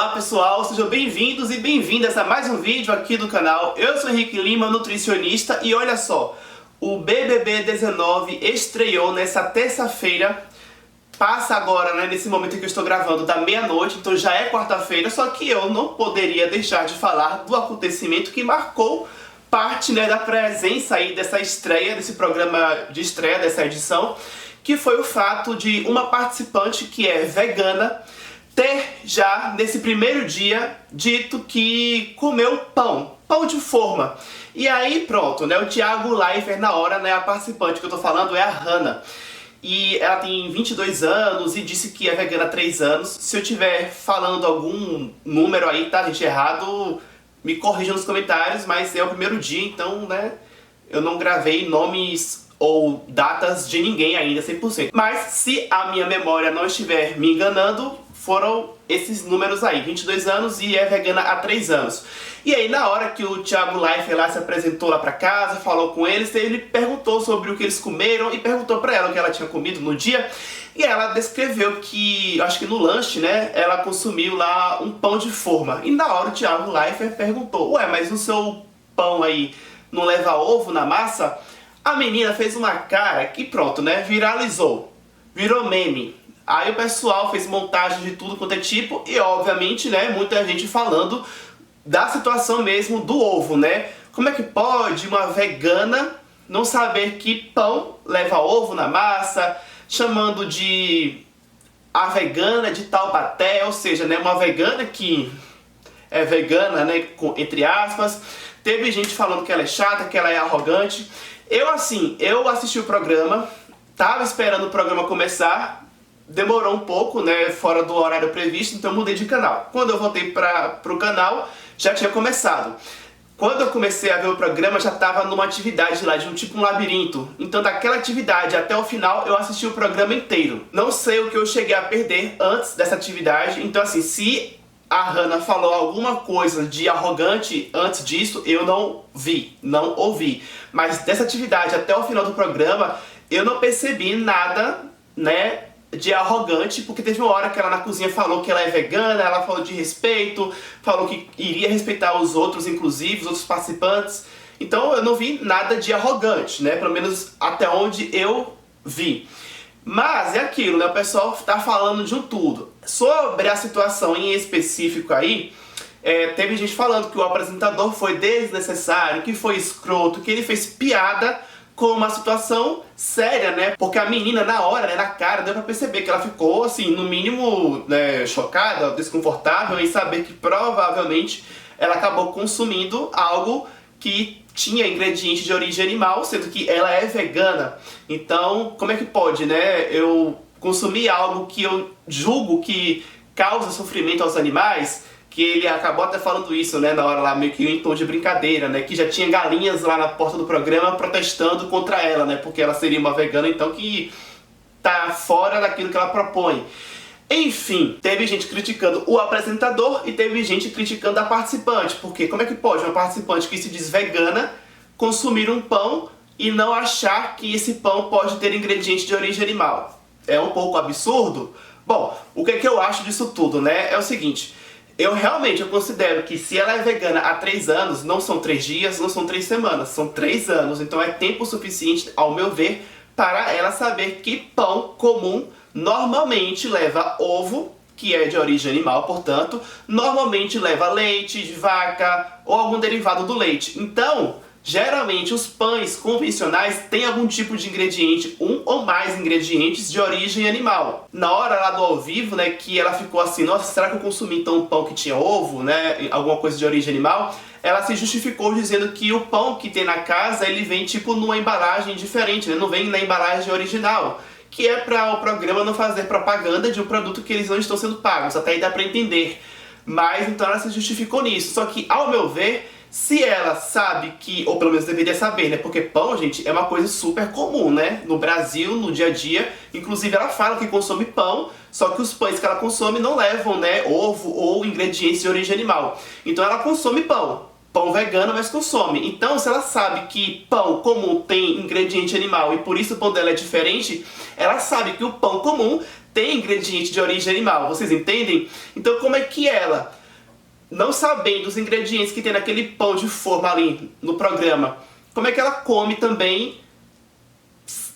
Olá pessoal, sejam bem-vindos e bem-vindas a mais um vídeo aqui do canal. Eu sou Henrique Lima, nutricionista, e olha só, o BBB 19 estreou nessa terça-feira, passa agora, né, nesse momento que eu estou gravando, da meia-noite, então já é quarta-feira, só que eu não poderia deixar de falar do acontecimento que marcou parte, né, da presença aí dessa estreia, desse programa de estreia, dessa edição, que foi o fato de uma participante que é vegana ter já, nesse primeiro dia, dito que comeu pão de forma. E aí pronto, né, o Thiago Leifert na hora, né, a participante que eu tô falando é a Hannah. E ela tem 22 anos e disse que é vegana há 3 anos. Se eu estiver falando algum número aí, tá, gente, errado, me corrijam nos comentários, mas é o primeiro dia, então, né, eu não gravei nomes ou datas de ninguém ainda 100%. Mas se a minha memória não estiver me enganando, foram esses números aí, 22 anos e é vegana há 3 anos. E aí na hora que o Thiago Leifert lá se apresentou lá pra casa, falou com eles, ele perguntou sobre o que eles comeram e perguntou pra ela o que ela tinha comido no dia. E ela descreveu que, acho que no lanche, né, ela consumiu lá um pão de forma. E na hora o Thiago Leifert perguntou, ué, mas o seu pão aí não leva ovo na massa? A menina fez uma cara que pronto, né, viralizou, virou meme. Aí o pessoal fez montagem de tudo quanto é tipo e obviamente, né, muita gente falando da situação mesmo do ovo, né? Como é que pode uma vegana não saber que pão leva ovo na massa, chamando de a vegana de Taubaté, ou seja, né, uma vegana que é vegana, né, entre aspas. Teve gente falando que ela é chata, que ela é arrogante. Eu assisti o programa, tava esperando o programa começar, demorou um pouco, né, fora do horário previsto, então eu mudei de canal. Quando eu voltei pro canal, já tinha começado. Quando eu comecei a ver o programa, já estava numa atividade lá, de um labirinto. Então daquela atividade até o final, eu assisti o programa inteiro. Não sei o que eu cheguei a perder antes dessa atividade, então assim, se a Hannah falou alguma coisa de arrogante antes disso, eu não vi, não ouvi. Mas dessa atividade até o final do programa, eu não percebi nada, né, de arrogante, porque teve uma hora que ela na cozinha falou que ela é vegana, ela falou de respeito, falou que iria respeitar os outros, inclusive, os outros participantes. Então eu não vi nada de arrogante, né, pelo menos até onde eu vi. Mas é aquilo, né, o pessoal tá falando de um tudo. Sobre a situação em específico aí, teve gente falando que o apresentador foi desnecessário, que foi escroto, que ele fez piada com uma situação séria, né? Porque a menina, na hora, né, na cara, deu pra perceber que ela ficou, assim, no mínimo, né, chocada, desconfortável em saber que provavelmente ela acabou consumindo algo que tinha ingrediente de origem animal, sendo que ela é vegana. Então, como é que pode, né, eu consumir algo que eu julgo que causa sofrimento aos animais? Que ele acabou até falando isso, né, na hora lá, meio que em tom de brincadeira, né, que já tinha galinhas lá na porta do programa protestando contra ela, né, porque ela seria uma vegana, então que tá fora daquilo que ela propõe. Enfim, teve gente criticando o apresentador e teve gente criticando a participante, porque como é que pode uma participante que se diz vegana consumir um pão e não achar que esse pão pode ter ingrediente de origem animal? É um pouco absurdo? Bom, o que é que eu acho disso tudo, né, é o seguinte: eu considero que se ela é vegana há 3 anos, não são 3 dias, não são 3 semanas, são 3 anos. Então é tempo suficiente, ao meu ver, para ela saber que pão comum normalmente leva ovo, que é de origem animal, portanto, normalmente leva leite de vaca ou algum derivado do leite. Então, geralmente os pães convencionais têm algum tipo de ingrediente, um ou mais ingredientes de origem animal. Na hora lá do ao vivo, né, que ela ficou assim, nossa, será que eu consumi então um pão que tinha ovo, né, alguma coisa de origem animal? Ela se justificou dizendo que o pão que tem na casa, ele vem tipo numa embalagem diferente, né, não vem na embalagem original, que é para o programa não fazer propaganda de um produto que eles não estão sendo pagos, até aí dá para entender. Mas então ela se justificou nisso, só que ao meu ver, se ela sabe que, ou pelo menos deveria saber, né? Porque pão, gente, é uma coisa super comum, né? No Brasil, no dia a dia. Inclusive ela fala que consome pão, só que os pães que ela consome não levam, né, ovo ou ingredientes de origem animal. Então ela consome pão. Pão vegano, mas consome. Então, se ela sabe que pão comum tem ingrediente animal e por isso o pão dela é diferente, ela sabe que o pão comum tem ingrediente de origem animal, vocês entendem? Então como é que ela, não sabendo os ingredientes que tem naquele pão de forma ali no programa, como é que ela come também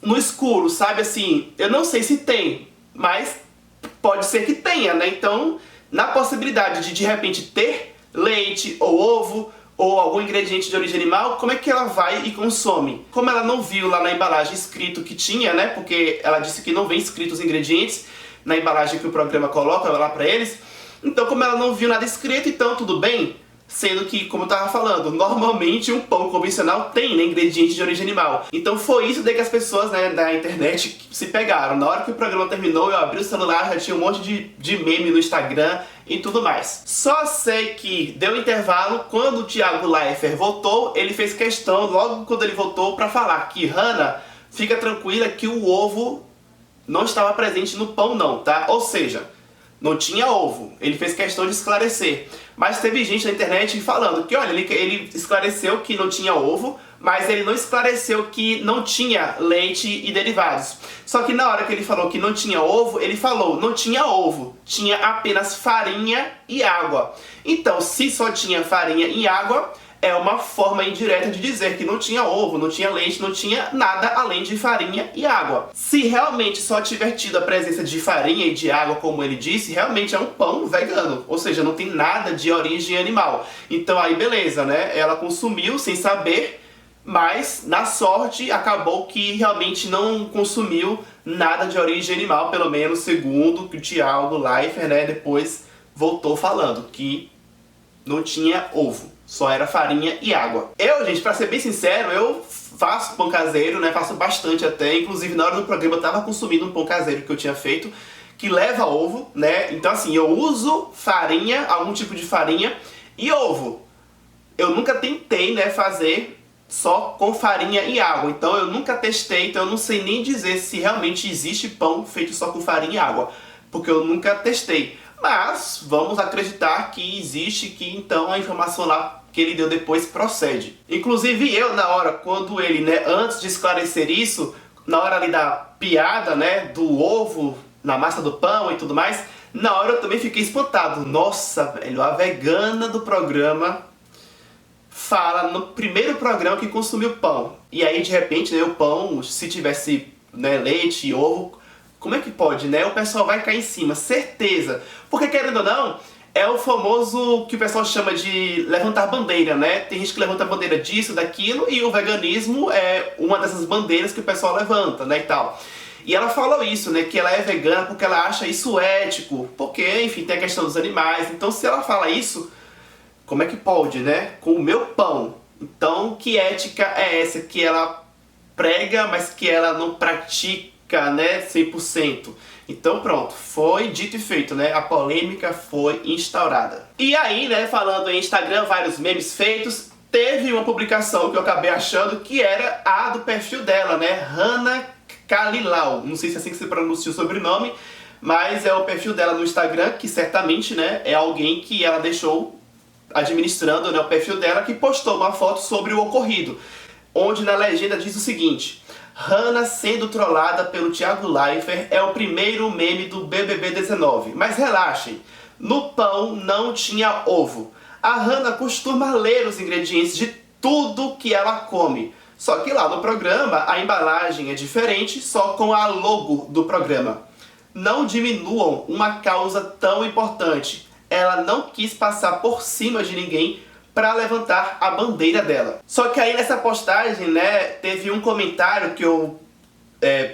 no escuro, sabe assim? Eu não sei se tem, mas pode ser que tenha, né? Então, na possibilidade de repente ter leite ou ovo ou algum ingrediente de origem animal, como é que ela vai e consome? Como ela não viu lá na embalagem escrito que tinha, né? Porque ela disse que não vem escrito os ingredientes na embalagem que o programa coloca lá pra eles. Então, como ela não viu nada escrito, então tudo bem. Sendo que, como eu tava falando, normalmente um pão convencional tem, né, ingrediente de origem animal. Então foi isso daí que as pessoas, né, da internet se pegaram. Na hora que o programa terminou, eu abri o celular, já tinha um monte de meme no Instagram e tudo mais. Só sei que deu intervalo, quando o Thiago Leifert voltou, ele fez questão, logo quando ele voltou, pra falar que Hannah, fica tranquila que o ovo não estava presente no pão não, tá? Ou seja, não tinha ovo. Ele fez questão de esclarecer. Mas teve gente na internet falando que, olha, ele esclareceu que não tinha ovo, mas ele não esclareceu que não tinha leite e derivados. Só que na hora que ele falou que não tinha ovo, ele falou, não tinha ovo, tinha apenas farinha e água. Então, se só tinha farinha e água, é uma forma indireta de dizer que não tinha ovo, não tinha leite, não tinha nada além de farinha e água. Se realmente só tiver tido a presença de farinha e de água, como ele disse, realmente é um pão vegano, ou seja, não tem nada de origem animal. Então aí beleza, né? Ela consumiu sem saber, mas na sorte acabou que realmente não consumiu nada de origem animal, pelo menos segundo que o Thiago Leifert, né, depois voltou falando que não tinha ovo. Só era farinha e água. Eu, gente, pra ser bem sincero, eu faço pão caseiro, né? Faço bastante até. Inclusive, na hora do programa, eu tava consumindo um pão caseiro que eu tinha feito, que leva ovo, né? Então, assim, eu uso farinha, algum tipo de farinha e ovo. Eu nunca tentei, né, fazer só com farinha e água. Então, eu nunca testei, então eu não sei nem dizer se realmente existe pão feito só com farinha e água. Porque eu nunca testei. Mas vamos acreditar que existe, que então a informação lá que ele deu depois procede. Inclusive eu, na hora, quando ele, né, antes de esclarecer isso, na hora ali da piada, né, do ovo na massa do pão e tudo mais, na hora eu também fiquei espantado. Nossa, velho, a vegana do programa fala no primeiro programa que consumiu pão. E aí, de repente, né, o pão, se tivesse, né, leite e ovo, como é que pode, né? O pessoal vai cair em cima, certeza. Porque, querendo ou não, é o famoso que o pessoal chama de levantar bandeira, né? Tem gente que levanta bandeira disso, daquilo, e o veganismo é uma dessas bandeiras que o pessoal levanta, né, e tal. E ela falou isso, né, que ela é vegana porque ela acha isso ético, porque, enfim, tem a questão dos animais. Então, se ela fala isso, como é que pode, né? Com o meu pão. Então, que ética é essa que ela prega, mas que ela não pratica, né, 100%. Então pronto, foi dito e feito, né? A polêmica foi instaurada. E aí, né, falando em Instagram, vários memes feitos, teve uma publicação que eu acabei achando que era a do perfil dela, né? Hannah Kalilau. Não sei se é assim que se pronuncia o sobrenome, mas é o perfil dela no Instagram, que certamente, né, é alguém que ela deixou administrando, né, o perfil dela, que postou uma foto sobre o ocorrido, onde na legenda diz o seguinte: Hannah sendo trollada pelo Thiago Leifert é o primeiro meme do BBB 19. Mas relaxem, no pão não tinha ovo. A Hannah costuma ler os ingredientes de tudo que ela come. Só que lá no programa a embalagem é diferente, só com a logo do programa. Não diminuam uma causa tão importante. Ela não quis passar por cima de ninguém para levantar a bandeira dela. Só que aí nessa postagem, né, teve um comentário que eu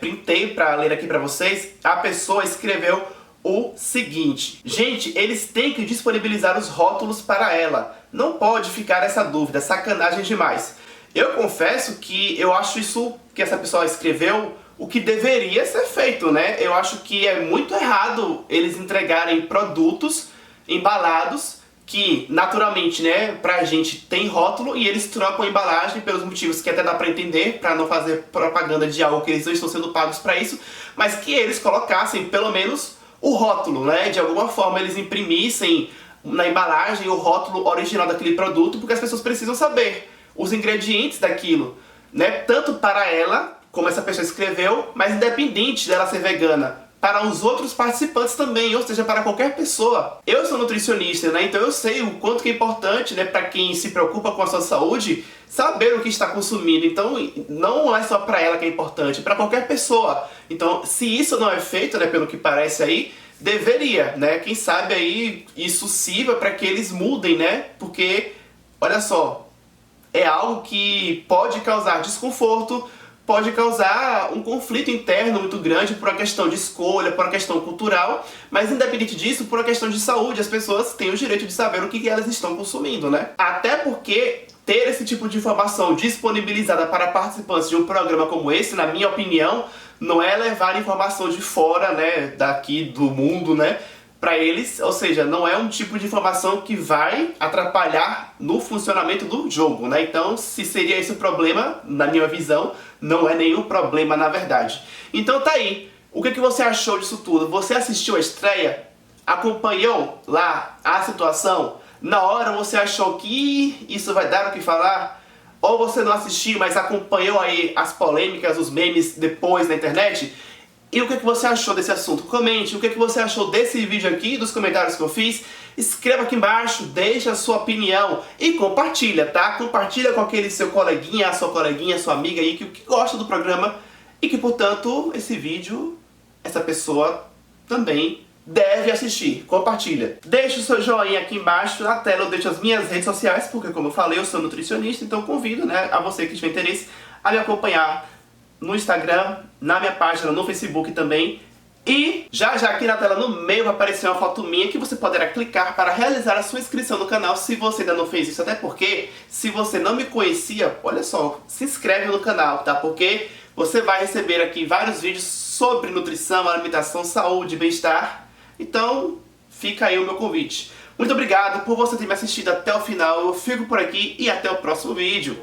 printei para ler aqui para vocês. A pessoa escreveu o seguinte: gente, eles têm que disponibilizar os rótulos para ela. Não pode ficar essa dúvida, sacanagem demais. Eu confesso que eu acho isso que essa pessoa escreveu o que deveria ser feito, né? Eu acho que é muito errado eles entregarem produtos embalados que, naturalmente, né, pra gente tem rótulo, e eles trocam a embalagem pelos motivos que até dá pra entender, pra não fazer propaganda de algo que eles não estão sendo pagos pra isso, mas que eles colocassem pelo menos o rótulo, né? De alguma forma eles imprimissem na embalagem o rótulo original daquele produto, porque as pessoas precisam saber os ingredientes daquilo, né? Tanto para ela, como essa pessoa escreveu, mas independente dela ser vegana, para os outros participantes também, ou seja, para qualquer pessoa. Eu sou nutricionista, né? Então eu sei o quanto que é importante, né, para quem se preocupa com a sua saúde, saber o que está consumindo. Então não é só para ela que é importante, para qualquer pessoa. Então, se isso não é feito, né, pelo que parece aí, deveria, né? Quem sabe aí isso sirva para que eles mudem, né? Porque, olha só, é algo que pode causar desconforto, pode causar um conflito interno muito grande por uma questão de escolha, por uma questão cultural, mas independente disso, por uma questão de saúde, as pessoas têm o direito de saber o que elas estão consumindo, né? Até porque ter esse tipo de informação disponibilizada para participantes de um programa como esse, na minha opinião, não é levar informação de fora, né, daqui do mundo, né, para eles, ou seja, não é um tipo de informação que vai atrapalhar no funcionamento do jogo, né? Então, se seria esse o problema, na minha visão, não é nenhum problema na verdade. Então tá aí. O que você achou disso tudo? Você assistiu a estreia? Acompanhou lá a situação? Na hora você achou que isso vai dar o que falar? Ou você não assistiu, mas acompanhou aí as polêmicas, os memes depois na internet? E o que você achou desse assunto? Comente o que você achou desse vídeo aqui, dos comentários que eu fiz. Escreva aqui embaixo, deixa a sua opinião e compartilha, tá? Compartilha com aquele seu coleguinha, a sua amiga aí que gosta do programa e que, portanto, esse vídeo, essa pessoa também deve assistir. Compartilha. Deixa o seu joinha aqui embaixo, na tela eu deixo as minhas redes sociais, porque como eu falei, eu sou nutricionista, então convido, né, a você que tiver interesse a me acompanhar no Instagram, na minha página, no Facebook também. E já aqui na tela no meio vai aparecer uma foto minha que você poderá clicar para realizar a sua inscrição no canal se você ainda não fez isso. Até porque, se você não me conhecia, olha só, se inscreve no canal, tá? Porque você vai receber aqui vários vídeos sobre nutrição, alimentação, saúde, bem-estar. Então, fica aí o meu convite. Muito obrigado por você ter me assistido até o final. Eu fico por aqui e até o próximo vídeo.